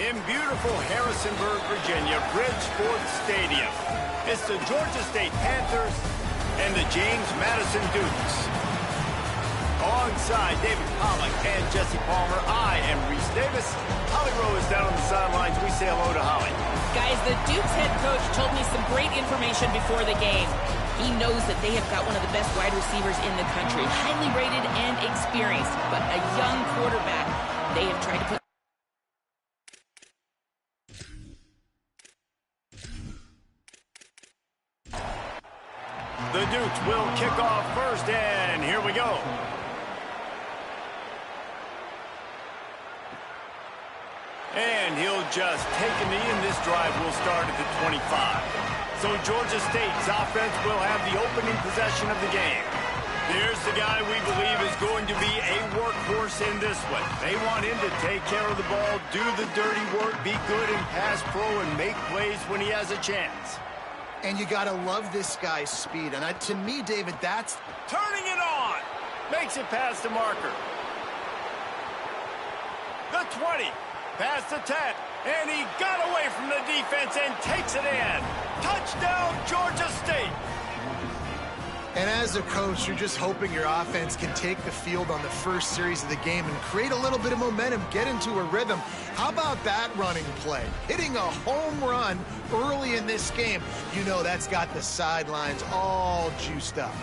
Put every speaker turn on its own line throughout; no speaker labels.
in beautiful Harrisonburg, Virginia, Bridgeport Stadium. It's the Georgia State Panthers and the James Madison Dukes. Alongside David Pollack and Jesse Palmer, I am Reese Davis. Holly Rowe is down on the sidelines. We say hello to Holly.
Guys, the Dukes head coach told me some great information before the game. He knows that they have got one of the best wide receivers in the country, highly rated and experienced, but a young quarterback. They have tried to put
the Dukes will kick off first, and here we go. And he'll just take a knee, and this drive will start at the 25. So Georgia State's offense will have the opening possession of the game. Here's the guy we believe is going to be a workhorse in this one. They want him to take care of the ball, do the dirty work, be good in pass pro, and make plays when he has a chance.
And you got to love this guy's speed. And to me, David, that's...
Turning it on! Makes it past the marker. The 20. Past the 10. And he got away from the defense and takes it in. Touchdown, Georgia State!
And as a coach, you're just hoping your offense can take the field on the first series of the game and create a little bit of momentum, get into a rhythm. How about that running play? Hitting a home run early in this game. You know that's got the sidelines all juiced up.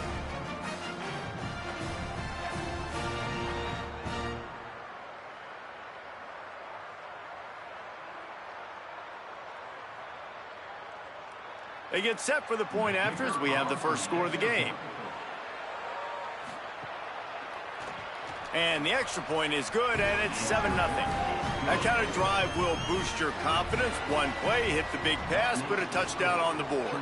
They get set for the point after as we have the first score of the game. And the extra point is good, and it's 7-0. That kind of drive will boost your confidence. One play, hit the big pass, put a touchdown on the board.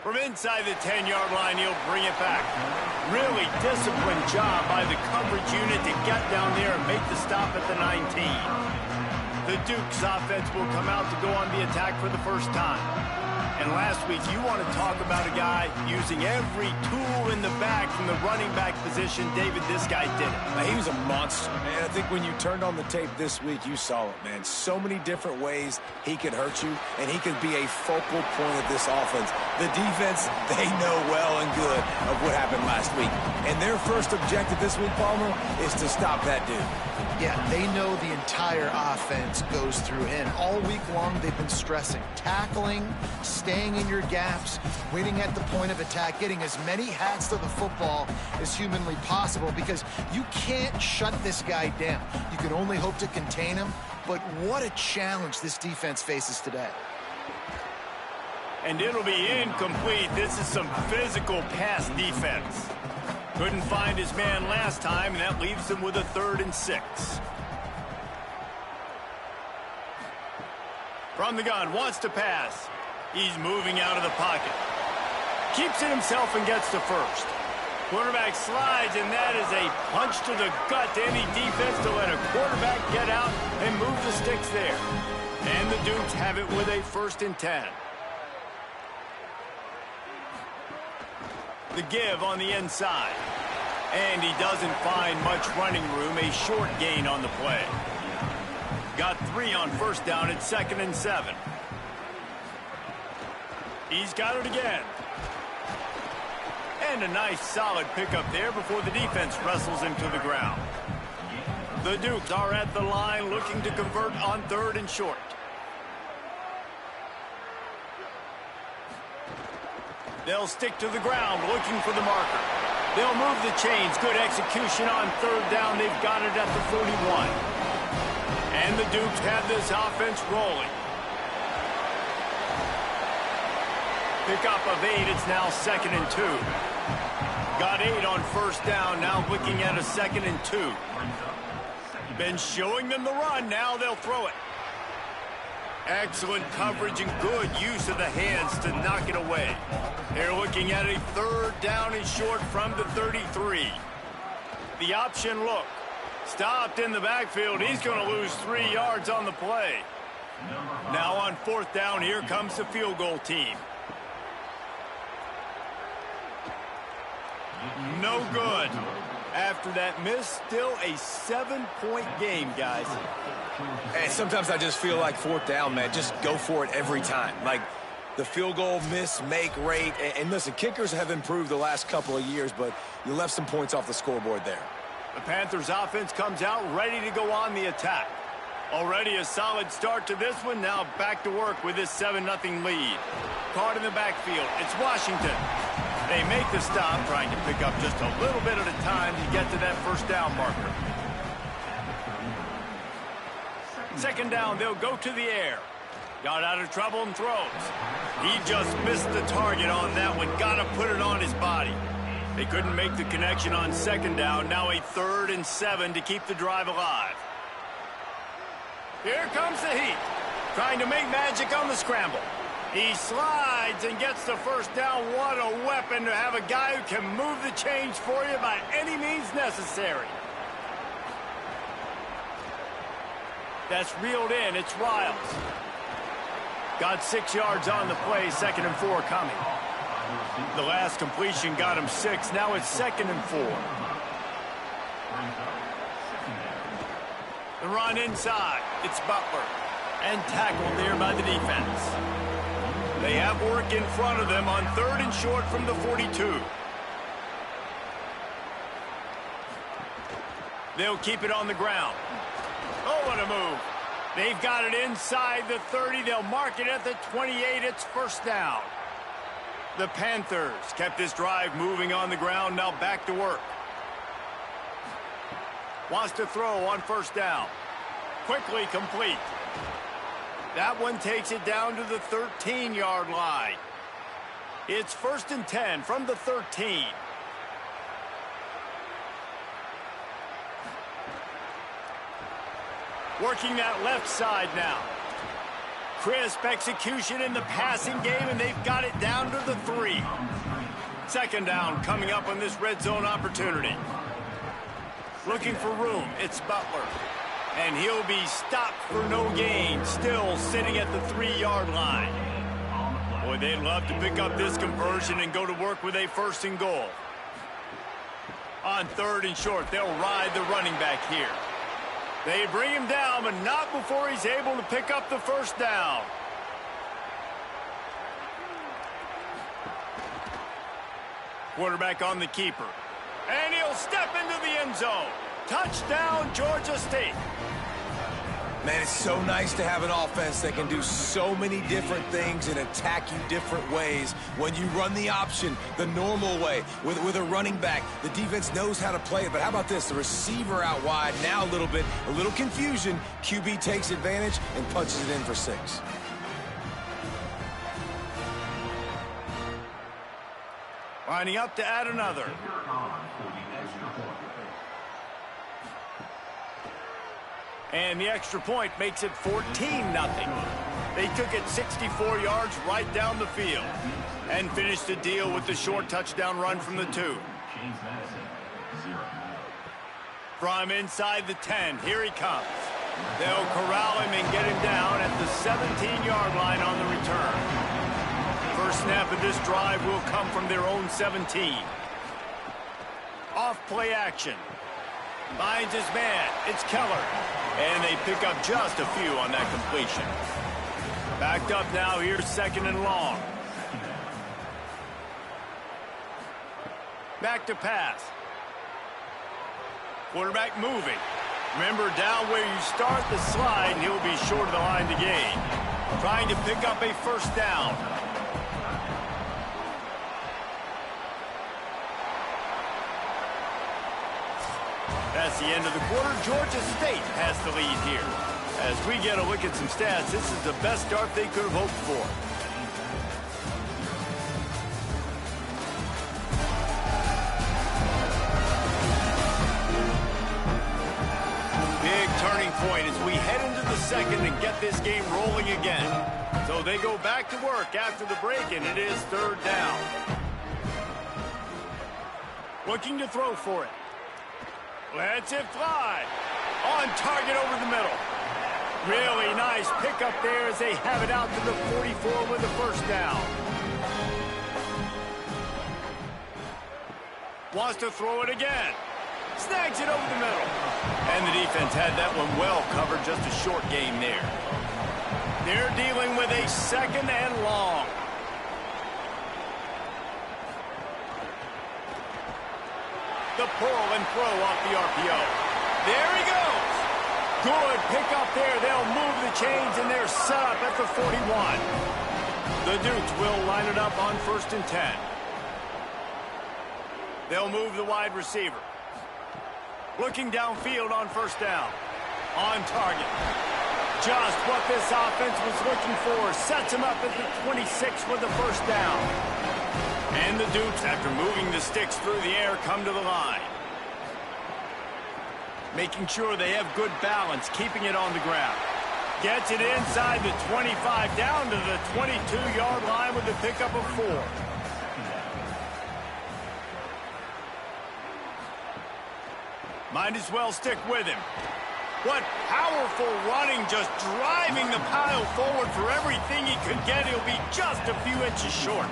From inside the 10-yard line, he'll bring it back. Really disciplined job by the coverage unit to get down there and make the stop at the 19. The Dukes offense will come out to go on the attack for the first time. And last week, you want to talk about a guy using every tool in the back from the running back position. David, this guy did it.
He was a monster, man. I think when you turned on the tape this week, you saw it, man. So many different ways he could hurt you, and he could be a focal point of this offense. The defense, they know well and good of what happened last week. And their first objective this week, Palmer, is to stop that dude.
Yeah, they know the entire offense goes through him. All week long, they've been stressing tackling, staying in your gaps, waiting at the point of attack, getting as many hats to the football as humanly possible because you can't shut this guy down. You can only hope to contain him, but what a challenge this defense faces today.
And it'll be incomplete. This is some physical pass defense. Couldn't find his man last time, and that leaves him with a 3rd and 6. From the gun, wants to pass. He's moving out of the pocket. Keeps it himself and gets to first. Quarterback slides, and that is a punch to the gut to any defense to let a quarterback get out and move the sticks there. And the Dukes have it with a 1st and 10. The give on the inside. And he doesn't find much running room. A short gain on the play. Got 3 on first down at 2nd and 7. He's got it again. And a nice solid pickup there before the defense wrestles him to the ground. The Dukes are at the line looking to convert on 3rd and short. They'll stick to the ground looking for the marker. They'll move the chains. Good execution on 3rd down. They've got it at the 41. And the Dukes have this offense rolling. Pickup of 8. It's now 2nd and 2. Got 8 on first down. Now looking at a 2nd and 2. Been showing them the run. Now they'll throw it. Excellent coverage and good use of the hands to knock it away. They're looking at a 3rd down and short from the 33. The option look. Stopped in the backfield. He's going to lose 3 yards on the play. Now on 4th down, here comes the field goal team. No good. After that miss, still a 7-point game, guys.
And sometimes I just feel like fourth down, man, just go for it every time. Like the field goal miss-make rate. And listen, kickers have improved the last couple of years, but you left some points off the scoreboard there.
The Panthers offense comes out ready to go on the attack. Already a solid start to this one. Now back to work with this 7-0 lead. Caught in the backfield. It's Washington. They make the stop, trying to pick up just a little bit at a time to get to that first down marker. Second down, they'll go to the air. Got out of trouble and throws. He just missed the target on that one. Got to put it on his body. They couldn't make the connection on second down. Now a 3rd and 7 to keep the drive alive. Here comes the Heat, trying to make magic on the scramble. He slides and gets the first down. What a weapon to have a guy who can move the chains for you by any means necessary. That's reeled in. It's Riles. Got 6 yards on the play. 2nd and 4 coming. The last completion got him 6. Now it's 2nd and 4. The run inside. It's Butler. And tackled there by the defense. They have work in front of them on 3rd and short from the 42. They'll keep it on the ground. Oh, what a move. They've got it inside the 30. They'll mark it at the 28. It's first down. The Panthers kept this drive moving on the ground. Now back to work. Wants to throw on first down. Quickly complete. That one takes it down to the 13-yard line. It's 1st and 10 from the 13. Working that left side now. Crisp execution in the passing game, and they've got it down to the 3. Second down coming up on this red zone opportunity. Looking for room. It's Butler. And he'll be stopped for no gain. Still sitting at the 3-yard line. Boy, they'd love to pick up this conversion and go to work with a 1st and goal. On 3rd and short, they'll ride the running back here. They bring him down, but not before he's able to pick up the first down. Quarterback on the keeper. And he'll step into the end zone. Touchdown, Georgia State.
Man, it's so nice to have an offense that can do so many different things and attack you different ways. When you run the option the normal way with a running back, the defense knows how to play it. But how about this? The receiver out wide, now a little confusion. QB takes advantage and punches it in for 6.
Lining up to add another. And the extra point makes it 14-0. They took it 64 yards right down the field and finished the deal with the short touchdown run from the 2. From inside the 10, here he comes. They'll corral him and get him down at the 17-yard line on the return. First snap of this drive will come from their own 17. Off play action. Finds his man. It's Keller. And they pick up just a few on that completion. Backed up now. Here's 2nd and long. Back to pass. Quarterback moving. Remember, down where you start the slide, and he'll be short of the line to gain. Trying to pick up a first down. That's the end of the quarter. Georgia State has the lead here. As we get a look at some stats, this is the best start they could have hoped for. Big turning point as we head into the second and get this game rolling again. So they go back to work after the break, and it is 3rd down. Looking to throw for it. Lets it fly. On target over the middle. Really nice pickup there as they have it out to the 44 with the first down. Wants to throw it again. Snags it over the middle. And the defense had that one well covered, just a short game there. They're dealing with a second and long. The pull and throw off the RPO. There he goes. Good pick up there. They'll move the chains, and they're set up at the 41. The Dukes will line it up on 1st and 10. They'll move the wide receiver. Looking downfield on 1st down. On target. Just what this offense was looking for. Sets him up at the 26 with the 1st down. And the Dukes, after moving the sticks through the air, come to the line. Making sure they have good balance, keeping it on the ground. Gets it inside the 25, down to the 22-yard line with the pickup of 4. Might as well stick with him. What powerful running, just driving the pile forward for everything he could get. He'll be just a few inches short.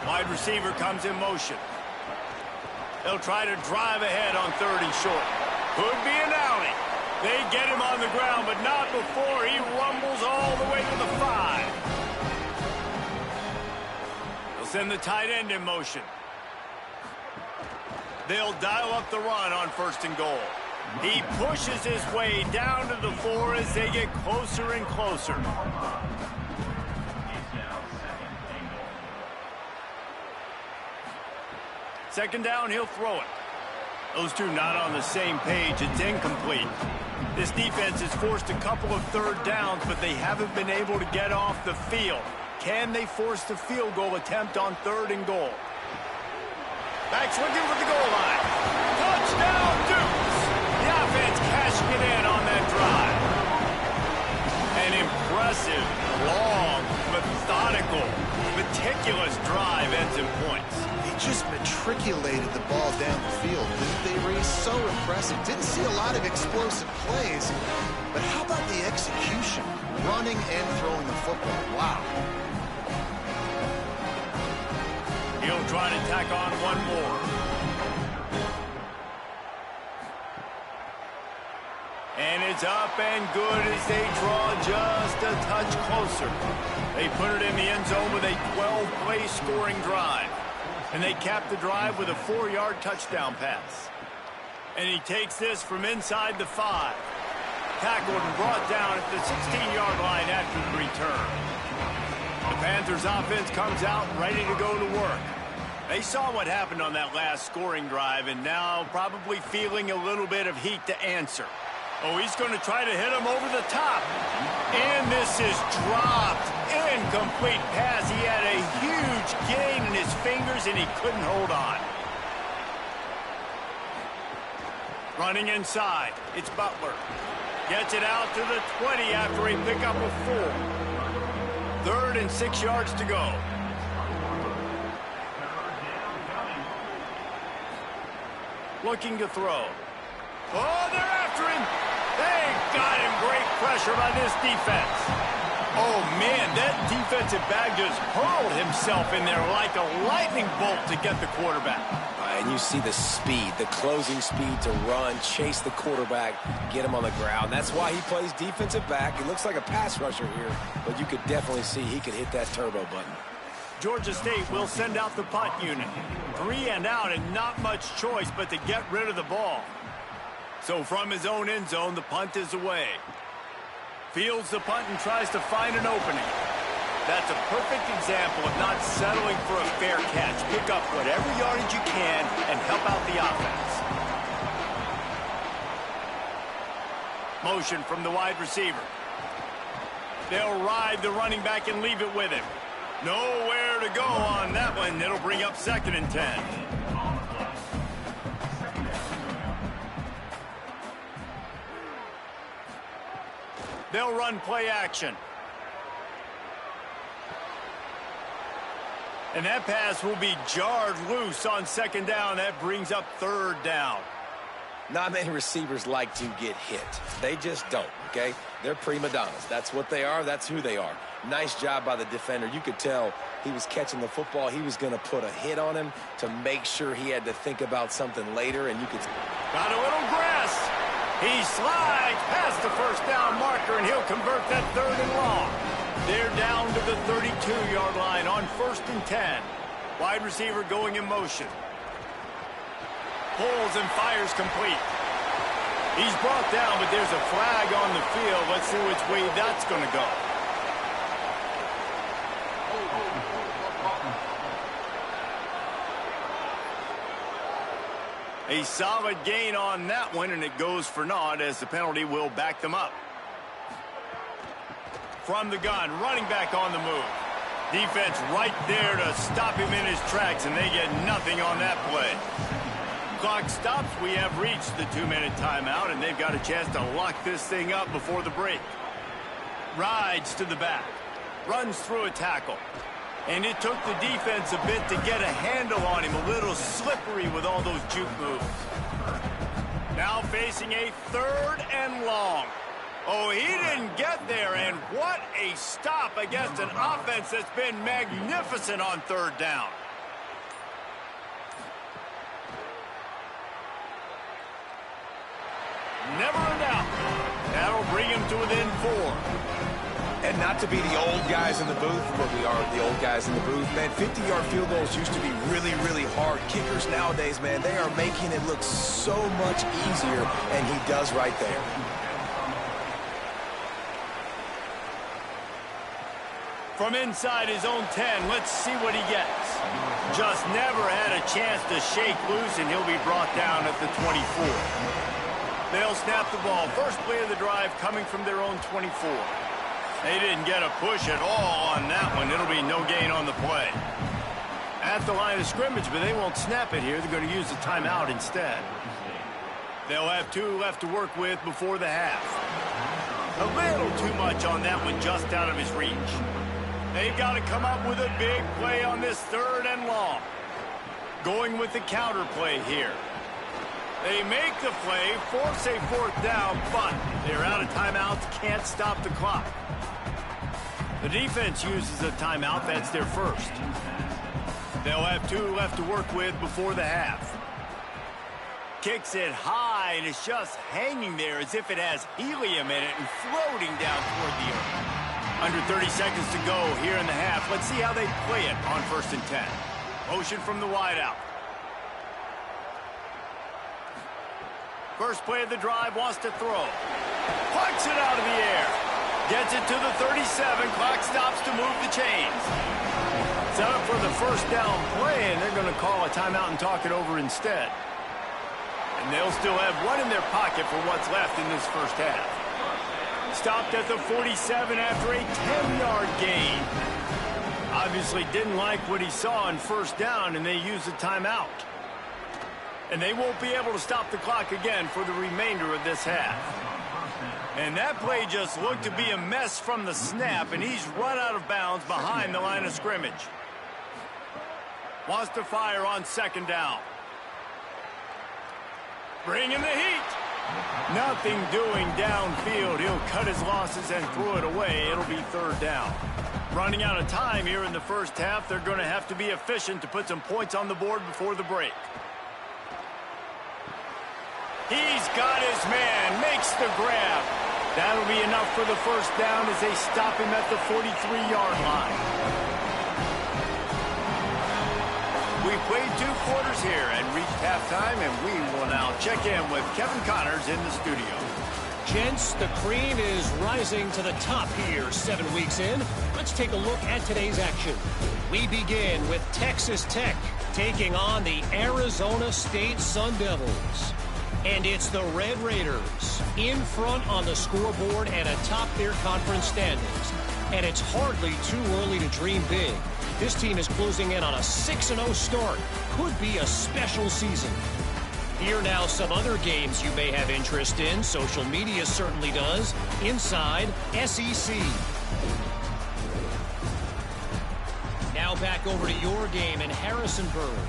Wide receiver comes in motion. They'll try to drive ahead on 3rd and short. Could be an alley. They get him on the ground, but not before he rumbles all the way to the 5. They'll send the tight end in motion. They'll dial up the run on 1st and goal. He pushes his way down to the 4 as they get closer and closer. Second down, he'll throw it. Those two not on the same page. It's incomplete. This defense has forced a couple of 3rd downs, but they haven't been able to get off the field. Can they force the field goal attempt on 3rd and goal? Backs looking for the goal line. Touchdown, Dukes! The offense cashing it in on that drive. An impressive, long, methodical, meticulous drive ends in points.
They just matriculated the ball down the field, didn't they, Reese? So impressive. Didn't see a lot of explosive plays, but how about the execution? Running and throwing the football. Wow.
He'll try to tack on one more. And it's up and good as they draw just a touch closer. They put it in the end zone with a 12-play scoring drive. And they cap the drive with a 4-yard touchdown pass. And he takes this from inside the 5. Tackled and brought down at the 16-yard line after the return. The Panthers offense comes out ready to go to work. They saw what happened on that last scoring drive and now probably feeling a little bit of heat to answer. Oh, he's going to try to hit him over the top. And this is dropped. Incomplete pass. He had a huge gain in his fingers and he couldn't hold on. Running inside. It's Butler. Gets it out to the 20 after a pickup of 4. 3rd and 6 yards to go. Looking to throw. Oh, they're after him. They got him. Great pressure by this defense. Oh, man, that defensive back just hurled himself in there like a lightning bolt to get the quarterback.
And you see the speed, the closing speed to run, chase the quarterback, get him on the ground. That's why he plays defensive back. He looks like a pass rusher here, but you could definitely see he could hit that turbo button.
Georgia State will send out the punt unit. 3 and out and not much choice but to get rid of the ball. So from his own end zone, the punt is away. Fields the punt and tries to find an opening. That's a perfect example of not settling for a fair catch. Pick up whatever yardage you can and help out the offense. Motion from the wide receiver. They'll ride the running back and leave it with him. Nowhere to go on that one. It'll bring up 2nd and 10. They'll run play action. And that pass will be jarred loose on 2nd down. That brings up 3rd down.
Not many receivers like to get hit. They just don't, okay? They're prima donnas. That's what they are. That's who they are. Nice job by the defender. You could tell he was catching the football. He was going to put a hit on him to make sure he had to think about something later, and you could...
Got a little grass. He slides past the first down marker, and he'll convert that 3rd and long. They're down to the 32-yard line on 1st and 10. Wide receiver going in motion. Pulls and fires complete. He's brought down, but there's a flag on the field. Let's see which way that's going to go. A solid gain on that one, and it goes for naught as the penalty will back them up. From the gun, running back on the move. Defense right there to stop him in his tracks, and they get nothing on that play. Clock stops. We have reached the 2-minute timeout, and they've got a chance to lock this thing up before the break. Rides to the back. Runs through a tackle. And it took the defense a bit to get a handle on him. A little slippery with all those juke moves. Now facing a 3rd and long. Oh, he didn't get there, and what a stop against an offense that's been magnificent on 3rd down. Never in doubt. That'll bring him to within 4.
And not to be the old guys in the booth, but we are the old guys in the booth, man. 50-yard field goals used to be really, really hard. Kickers nowadays, man, they are making it look so much easier, and he does right there.
From inside his own 10, let's see what he gets. Just never had a chance to shake loose, and he'll be brought down at the 24. They'll snap the ball. First play of the drive coming from their own 24. They didn't get a push at all on that one. It'll be no gain on the play. At the line of scrimmage, but they won't snap it here. They're going to use the timeout instead. They'll have 2 left to work with before the half. A little too much on that one, just out of his reach. They've got to come up with a big play on this 3rd and long. Going with the counter play here. They make the play, force a 4th down, but they're out of timeouts, can't stop the clock. The defense uses a timeout. That's their first. They'll have 2 left to work with before the half. Kicks it high, and it's just hanging there as if it has helium in it and floating down toward the earth. Under 30 seconds to go here in the half. Let's see how they play it on 1st and 10. Motion from the wideout. First play of the drive, wants to throw. Plucks it out of the air. Gets it to the 37. Clock stops to move the chains. Set up for the 1st down play, and they're going to call a timeout and talk it over instead. And they'll still have 1 in their pocket for what's left in this 1st half. Stopped at the 47 after a 10-yard gain. Obviously didn't like what he saw on 1st down, and they used a timeout. And they won't be able to stop the clock again for the remainder of this half. And that play just looked to be a mess from the snap, and he's run out of bounds behind the line of scrimmage. Wants to fire on 2nd down. Bringing the heat. Nothing doing downfield. He'll cut his losses and throw it away. It'll be 3rd down. Running out of time here in the 1st half. They're going to have to be efficient to put some points on the board before the break. He's got his man, makes the grab. That'll be enough for the 1st down as they stop him at the 43-yard line. We played 2 quarters here and reached halftime, and we will now check in with Kevin Connors in the studio.
Gents, the cream is rising to the top here 7 weeks in. Let's take a look at today's action. We begin with Texas Tech taking on the Arizona State Sun Devils. And it's the Red Raiders in front on the scoreboard and atop their conference standings. And it's hardly too early to dream big. This team is closing in on a 6-0 start. Could be a special season. Here now some other games you may have interest in. Social media certainly does. Inside SEC. Now back over to your game in Harrisonburg.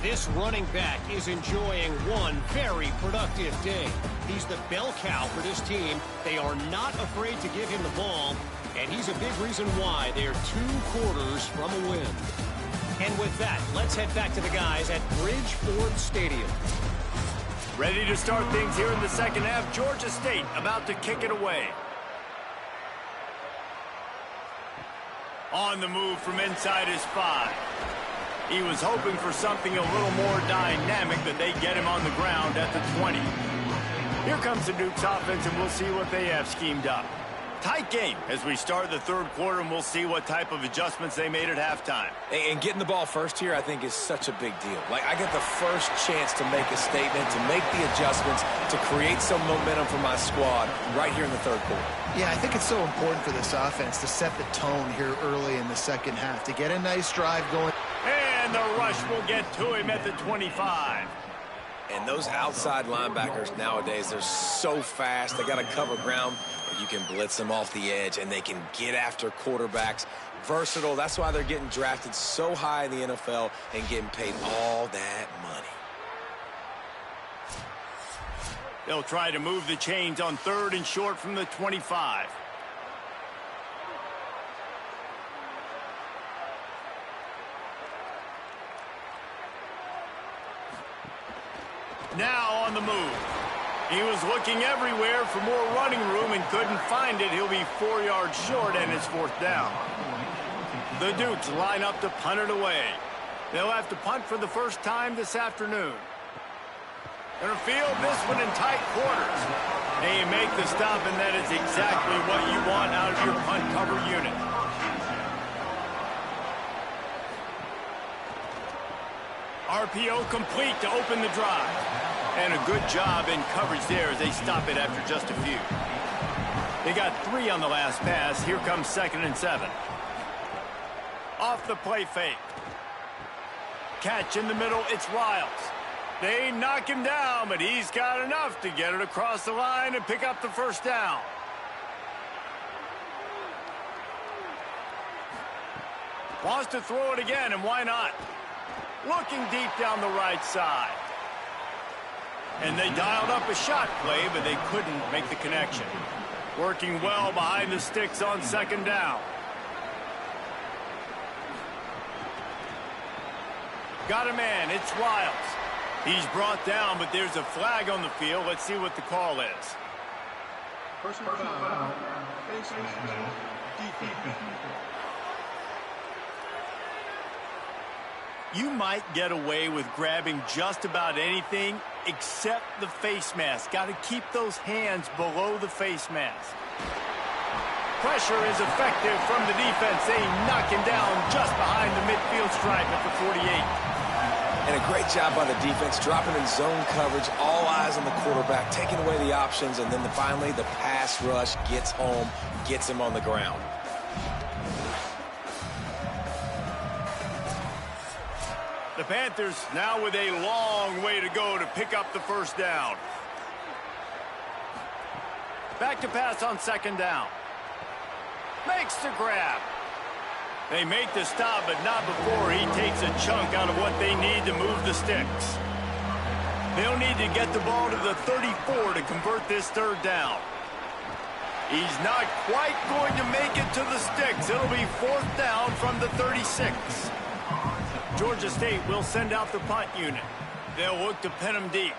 This running back is enjoying one very productive day. He's the bell cow for this team. They are not afraid to give him the ball, and he's a big reason why they're 2 quarters from a win. And with that, let's head back to the guys at Bridgeford Stadium.
Ready to start things here in the second half. Georgia State about to kick it away. On the move from inside his 5. He was hoping for something a little more dynamic, but they get him on the ground at the 20. Here comes the Duke's offense, and we'll see what they have schemed up. Tight game as we start the third quarter, and we'll see what type of adjustments they made at halftime.
And getting the ball first here, I think, is such a big deal. Like, I get the first chance to make a statement, to make the adjustments, to create some momentum for my squad right here in the third quarter.
Yeah, I think it's so important for this offense to set the tone here early in the second half, to get a nice drive going.
And the rush will get to him at the 25.
And those outside linebackers nowadays, they're so fast. They got to cover ground. You can blitz them off the edge, and they can get after quarterbacks. Versatile. That's why they're getting drafted so high in the NFL and getting paid all that money.
They'll try to move the chains on 3rd and short from the 25. Now on the move. He was looking everywhere for more running room and couldn't find it. He'll be 4 yards short, and it's 4th down. The Dukes line up to punt it away. They'll have to punt for the first time this afternoon. Gonna field this one in tight quarters. They make the stop, and that is exactly what you want out of your punt cover unit. RPO complete to open the drive. And a good job in coverage there as they stop it after just a few. They got 3 on the last pass. Here comes 2nd and 7. Off the play fake. Catch in the middle. It's Riles. They knock him down, but he's got enough to get it across the line and pick up the first down. Wants to throw it again, and why not? Looking deep down the right side. And they dialed up a shot play, but they couldn't make the connection. Working well behind the sticks on 2nd down. Got a man. It's Riles. He's brought down, but there's a flag on the field. Let's see what the call is.
Personal foul. Face mask. Defense.
You might get away with grabbing just about anything except the face mask. Got to keep those hands below the face mask. Pressure is effective from the defense. They knock him down just behind the midfield stripe at the 48.
And a great job by the defense, dropping in zone coverage, all eyes on the quarterback, taking away the options, and then finally the pass rush gets home, gets him on the ground.
The Panthers now with a long way to go to pick up the first down. Back to pass on 2nd down. Makes the grab. They make the stop, but not before he takes a chunk out of what they need to move the sticks. They'll need to get the ball to the 34 to convert this 3rd down. He's not quite going to make it to the sticks. It'll be 4th down from the 36. Georgia State will send out the punt unit. They'll look to pin him deep.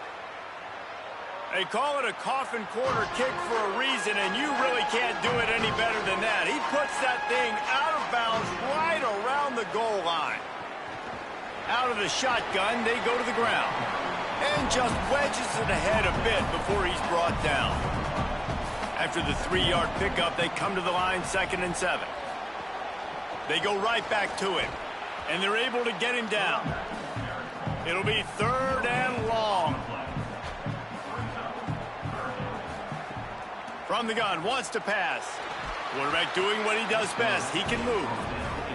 They call it a coffin quarter kick for a reason, and you really can't do it any better than that. He puts that thing out of bounds right around the goal line. Out of the shotgun, they go to the ground. And just wedges it ahead a bit before he's brought down. After the 3-yard pickup, they come to the line 2nd and 7. They go right back to him. And they're able to get him down. It'll be 3rd and long. From the gun, wants to pass. Quarterback doing what he does best. He can move.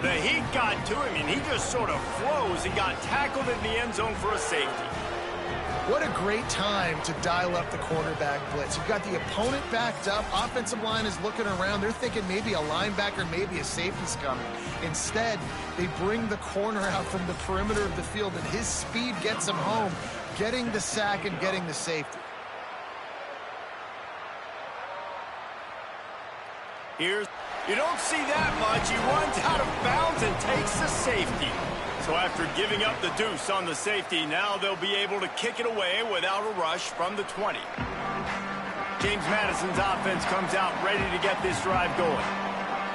The heat got to him, and he just sort of froze and got tackled in the end zone for a safety.
What a great time to dial up the quarterback blitz. You've got the opponent backed up. Offensive line is looking around. They're thinking maybe a linebacker, maybe a safety's coming. Instead, they bring the corner out from the perimeter of the field, and his speed gets him home, getting the sack and getting the safety.
Here's, you don't see that much. He runs out of bounds and takes the safety. So after giving up the deuce on the safety, now they'll be able to kick it away without a rush from the 20. James Madison's offense comes out ready to get this drive going.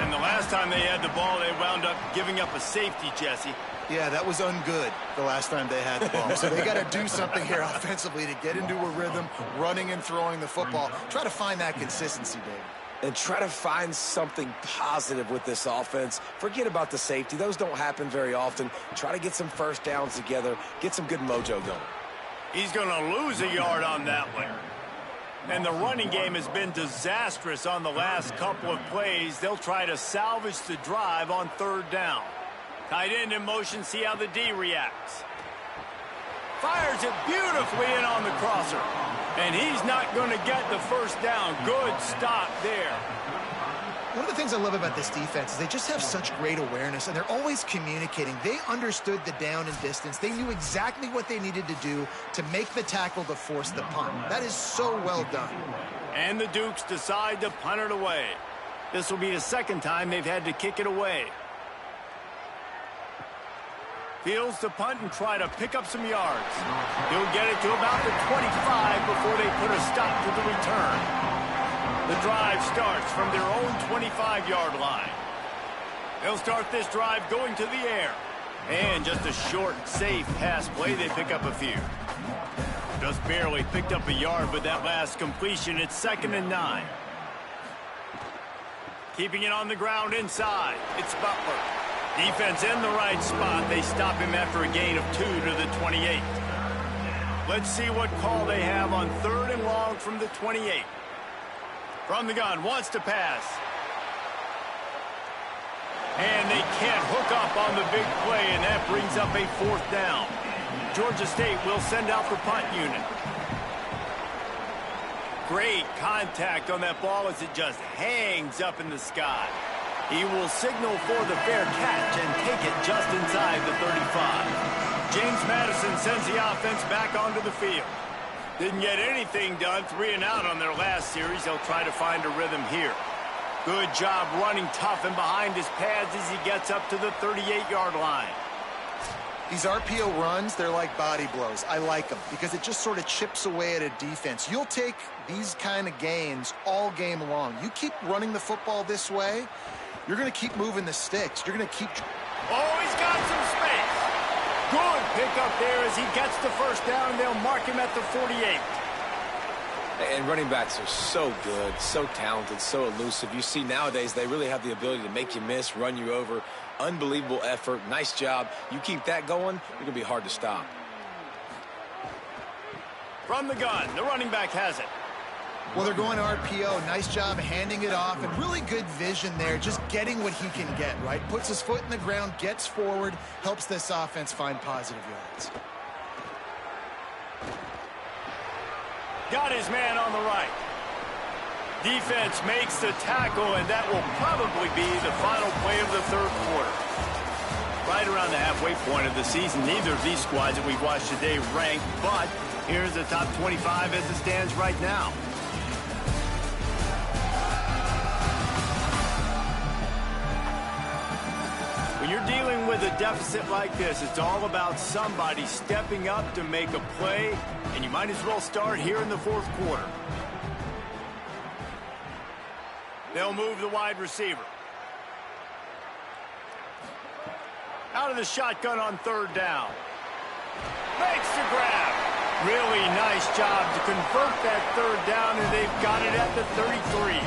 And the last time they had the ball, they wound up giving up a safety, Jesse.
Yeah, that was ungood the last time they had the ball. So they got to do something here offensively to get into a rhythm, running and throwing the football. Try to find that consistency, David.
And try to find something positive with this offense. Forget about the safety. Those don't happen very often. Try to get some first downs together. Get some good mojo going.
He's going to lose a yard on that one. And the running game has been disastrous on the last couple of plays. They'll try to salvage the drive on third down. Tight end in motion. See how the D reacts. Fires it beautifully in on the crosser. And he's not going to get the first down. Good stop there.
One of the things I love about this defense is they just have such great awareness, and they're always communicating. They understood the down and distance. They knew exactly what they needed to do to make the tackle to force the punt. That is so well done.
And the Dukes decide to punt it away. This will be the second time they've had to kick it away. Fields to punt and try to pick up some yards. He'll get it to about the 25 before they put a stop to the return. The drive starts from their own 25-yard line. They'll start this drive going to the air. And just a short, safe pass play, they pick up a few. Just barely picked up a yard with that last completion. It's 2nd and 9. Keeping it on the ground inside. It's Butler. Defense in the right spot. They stop him after a gain of 2 to the 28. Let's see what call they have on 3rd and long from the 28. From the gun, wants to pass. And they can't hook up on the big play, and that brings up a 4th down. Georgia State will send out the punt unit. Great contact on that ball as it just hangs up in the sky. He will signal for the fair catch and take it just inside the 35. James Madison sends the offense back onto the field. Didn't get anything done, 3 and out on their last series. They'll try to find a rhythm here. Good job running tough and behind his pads as he gets up to the 38-yard line.
These RPO runs, they're like body blows. I like them because it just sort of chips away at a defense. You'll take these kind of gains all game long. You keep running the football this way, you're going to keep moving the sticks. You're going to keep...
Oh, he's got some space. Good pickup there as he gets the first down, and they'll mark him at the 48.
And running backs are so good, so talented, so elusive. You see nowadays they really have the ability to make you miss, run you over. Unbelievable effort. Nice job. You keep that going, you're going to be hard to stop.
From the gun, the running back has it.
Well, they're going to RPO. Nice job handing it off, and really good vision there, just getting what he can get, right? Puts his foot in the ground, gets forward, helps this offense find positive yards.
Got his man on the right. Defense makes the tackle, and that will probably be the final play of the 3rd quarter. Right around the halfway point of the season, neither of these squads that we've watched today ranked, but here's the top 25 as it stands right now. When you're dealing with a deficit like this, it's all about somebody stepping up to make a play, and you might as well start here in the 4th quarter. They'll move the wide receiver. Out of the shotgun on 3rd down. Makes the grab. Really nice job to convert that 3rd down, and they've got it at the 33.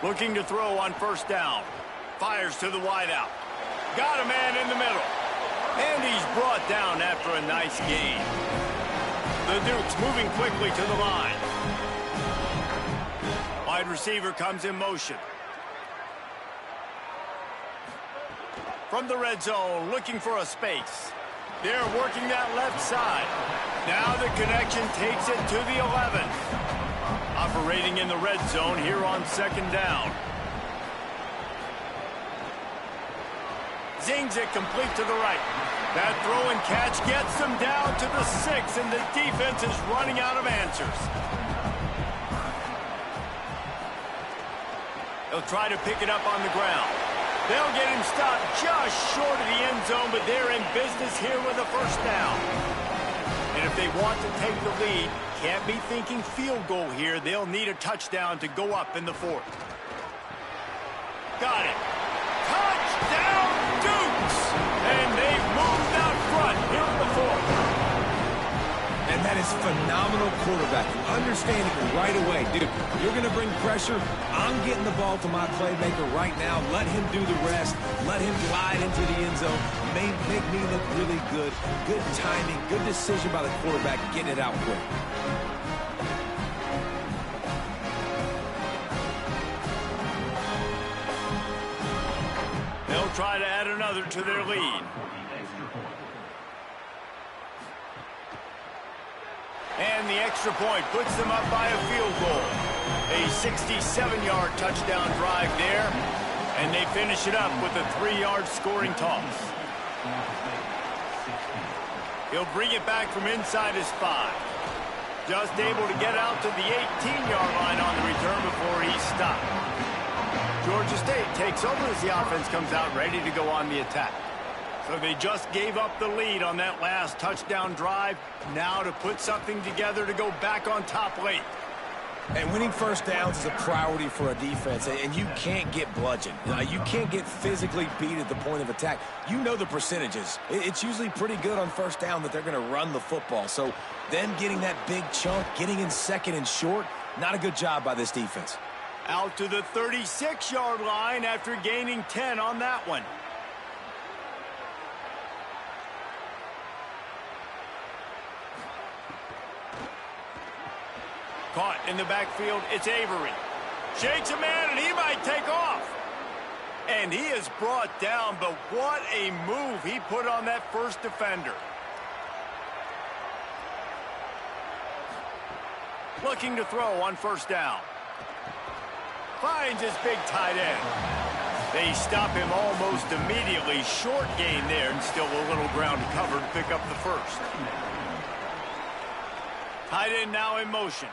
Looking to throw on 1st down. Fires to the wideout. Got a man in the middle. And he's brought down after a nice gain. The Dukes moving quickly to the line. Wide receiver comes in motion. From the red zone, looking for a space. They're working that left side. Now the connection takes it to the 11. Operating in the red zone here on second down. Zings it complete to the right. That throw and catch gets them down to the 6, and the defense is running out of answers. They'll try to pick it up on the ground. They'll get him stopped just short of the end zone, but they're in business here with a first down. And if they want to take the lead, can't be thinking field goal here. They'll need a touchdown to go up in the 4th. Got it. Touchdown, Dukes! And they've moved out front here in the 4th.
And that is phenomenal quarterbacking. Understanding it right away. Dude, you're going to bring pressure. I'm getting the ball to my playmaker right now. Let him do the rest. Let him glide into the end zone. Make me look really good. Good timing. Good decision by the quarterback getting it out quick.
They'll try to add another to their lead. And the extra point puts them up by a field goal. A 67-yard touchdown drive there. And they finish it up with a 3-yard scoring toss. He'll bring it back from inside his 5. Just able to get out to the 18-yard line on the return before he's stopped. Georgia State takes over as the offense comes out ready to go on the attack. So they just gave up the lead on that last touchdown drive. Now to put something together to go back on top late.
And winning first downs is a priority for a defense, and you can't get bludgeoned. You can't get physically beat at the point of attack. You know the percentages. It's usually pretty good on first down that they're going to run the football. So them getting that big chunk, getting in second and short, not a good job by this defense.
Out to the 36-yard line after gaining 10 on that one. Caught in the backfield, it's Avery. Shakes a man, and he might take off. And he is brought down, but what a move he put on that first defender. Looking to throw on first down. Finds his big tight end. They stop him almost immediately. Short gain there, and still a little ground to cover to pick up the first. Tight end now in motion.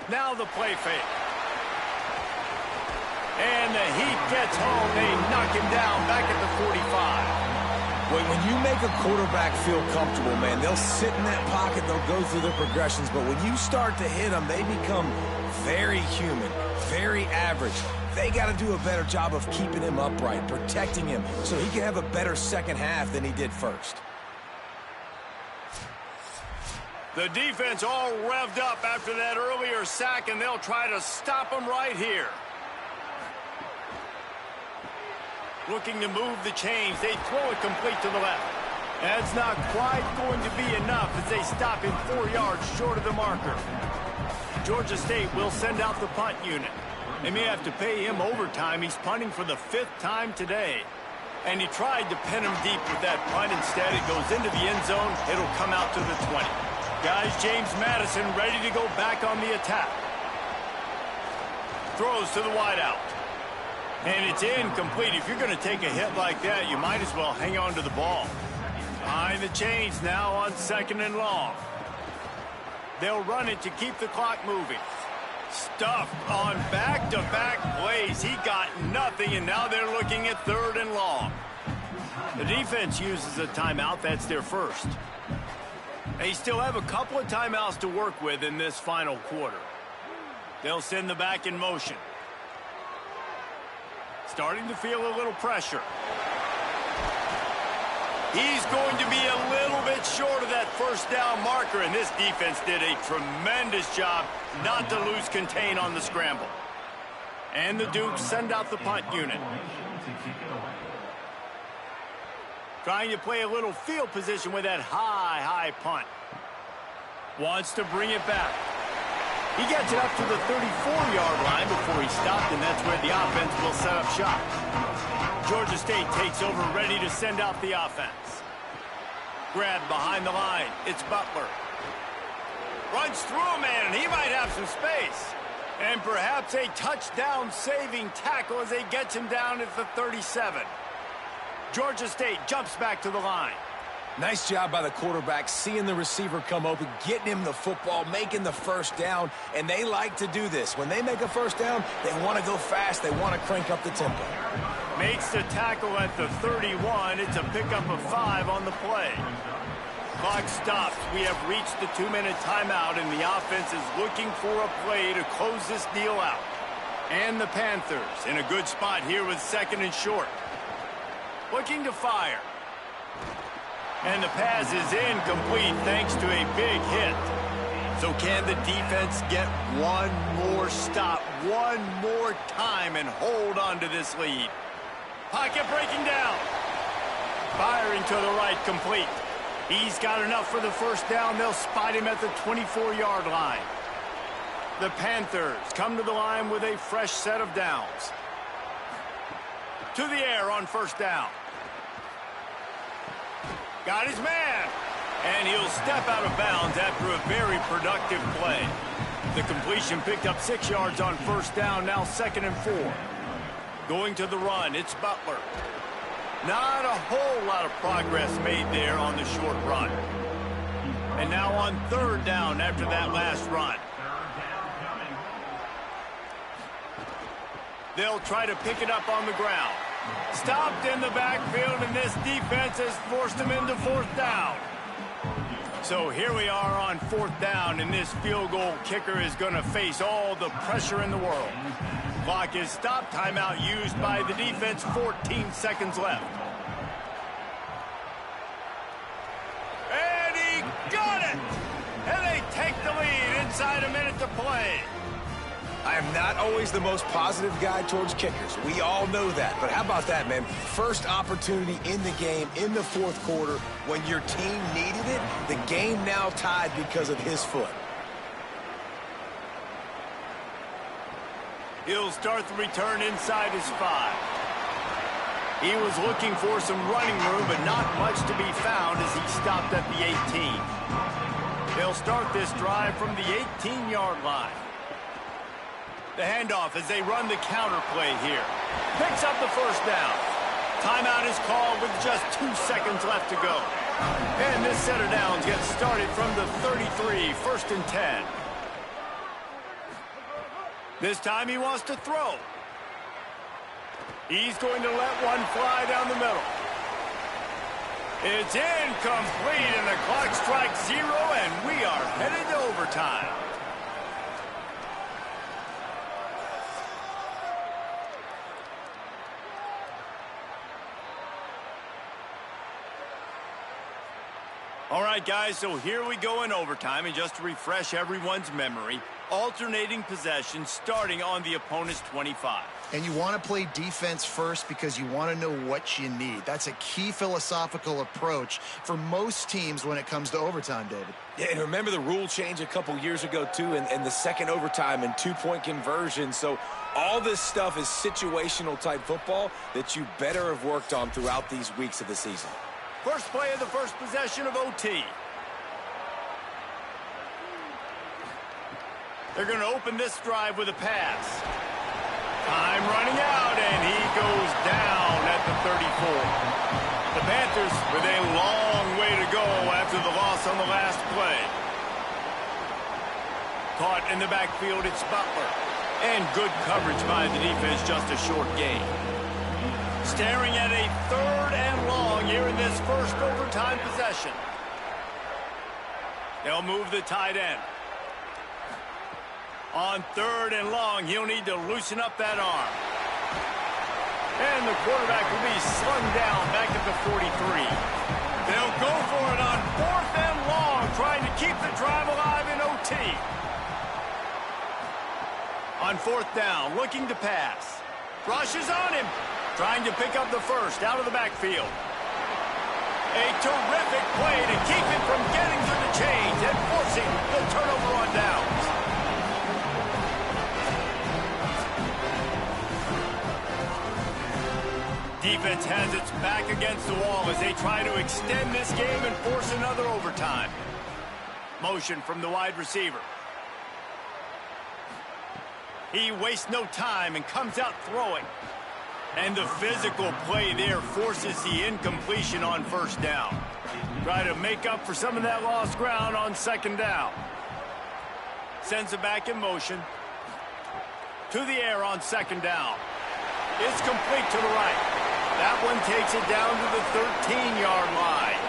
Now the play fake. And the heat gets home. They knock him down back at the 45.
When you make a quarterback feel comfortable, man, they'll sit in that pocket, they'll go through their progressions, but when you start to hit them, they become very human, very average. They got to do a better job of keeping him upright, protecting him, so he can have a better second half than he did first.
The defense all revved up after that earlier sack, and they'll try to stop him right here. Looking to move the chains. They throw it complete to the left. That's not quite going to be enough as they stop him 4 yards short of the marker. Georgia State will send out the punt unit. They may have to pay him overtime. He's punting for the 5th time today. And he tried to pin him deep with that punt. Instead, it goes into the end zone. It'll come out to the 20. Guys, James Madison ready to go back on the attack. Throws to the wideout. And it's incomplete. If you're going to take a hit like that, you might as well hang on to the ball. Behind the chains now on 2nd and long. They'll run it to keep the clock moving. Stuffed on back-to-back plays. He got nothing, and now they're looking at 3rd and long. The defense uses a timeout. That's their first. They still have a couple of timeouts to work with in this final quarter. They'll send the back in motion. Starting to feel a little pressure. He's going to be a little bit short of that first down marker, and this defense did a tremendous job not to lose contain on the scramble. And the Dukes send out the punt unit. Trying to play a little field position with that high punt. Wants to bring it back. He gets it up to the 34-yard line before he stopped, and that's where the offense will set up shop. Georgia State takes over, ready to send out the offense. Grabbed behind the line. It's Butler. Runs through a man, and he might have some space. And perhaps a touchdown-saving tackle as they get him down at the 37. Georgia State jumps back to the line.
Nice job by the quarterback, seeing the receiver come open, getting him the football, making the first down, and they like to do this. When they make a first down, they want to go fast. They want to crank up the tempo.
Makes the tackle at the 31. It's a pickup of 5 on the play. Clock stops. We have reached the 2-minute timeout, and the offense is looking for a play to close this deal out. And the Panthers in a good spot here with 2nd and short. Looking to fire. And the pass is incomplete thanks to a big hit. So can the defense get one more stop, one more time, and hold on to this lead? Pocket breaking down. Firing to the right, complete. He's got enough for the first down. They'll spot him at the 24-yard line. The Panthers come to the line with a fresh set of downs. To the air on first down. Got his man. And he'll step out of bounds after a very productive play. The completion picked up 6 yards on first down, now 2nd and 4. Going to the run, it's Butler. Not a whole lot of progress made there on the short run. And now on 3rd down after that last run. They'll try to pick it up on the ground. Stopped in the backfield, and this defense has forced him into 4th down. So here we are on 4th down, and this field goal kicker is going to face all the pressure in the world. Clock is stopped. Timeout used by the defense. 14 seconds left. And he got it! And they take the lead inside a minute to play.
I am not always the most positive guy towards kickers. We all know that. But how about that, man? First opportunity in the game, in the 4th quarter, when your team needed it, the game now tied because of his foot.
He'll start the return inside his 5. He was looking for some running room, but not much to be found as he stopped at the 18. They'll start this drive from the 18-yard line. The handoff as they run the counter play here. Picks up the first down. Timeout is called with just 2 seconds left to go. And this set of downs gets started from the 33, 1st and 10. This time he wants to throw. He's going to let one fly down the middle. It's incomplete, and the clock strikes 0, and we are headed to overtime. All right, guys, so here we go in overtime, and just to refresh everyone's memory, alternating possession starting on the opponent's 25.
And you want to play defense first because you want to know what you need. That's a key philosophical approach for most teams when it comes to overtime, David.
Yeah, and remember the rule change a couple years ago, too, and the second overtime and 2-point conversion. So all this stuff is situational-type football that you better have worked on throughout these weeks of the season.
First play of the first possession of OT. They're going to open this drive with a pass. Time running out, and he goes down at the 34. The Panthers with a long way to go after the loss on the last play. Caught in the backfield, it's Butler. And good coverage by the defense, just a short gain. Staring at a 3rd and long here in this first overtime possession. They'll move the tight end. On 3rd and long, he'll need to loosen up that arm. And the quarterback will be slung down back at the 43. They'll go for it on 4th and long, trying to keep the drive alive in OT. On 4th down, looking to pass. Rushes on him. Trying to pick up the first out of the backfield. A terrific play to keep him from getting through the chains and forcing the turnover on downs. Defense has its back against the wall as they try to extend this game and force another overtime. Motion from the wide receiver. He wastes no time and comes out throwing. And the physical play there forces the incompletion on first down. Try to make up for some of that lost ground on second down. Sends it back in motion. To the air on second down. It's complete to the right. That one takes it down to the 13-yard line.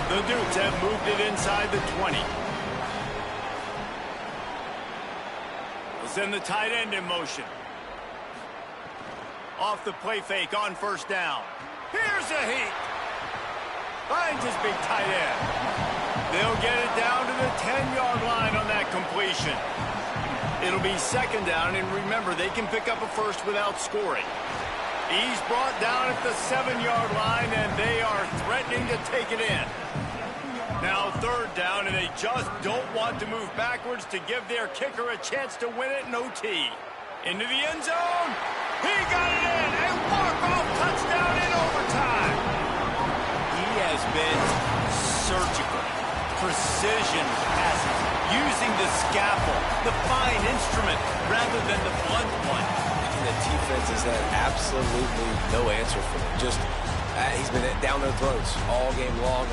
The Dukes have moved it inside the 20. We'll send the tight end in motion. Off the play fake on first down. Here's a heat. Finds his big tight end. They'll get it down to the 10-yard line on that completion. It'll be second down, and remember, they can pick up a first without scoring. He's brought down at the 7-yard line, and they are threatening to take it in. Now third down, and they just don't want to move backwards to give their kicker a chance to win it in OT. Into the end zone. He got it in. A walk-off touchdown in overtime. He has been surgical. Precision passes. Using the scaffold, the fine instrument, rather than the blunt one.
And the defense has had absolutely no answer for him. Just, he's been down their throats all game long.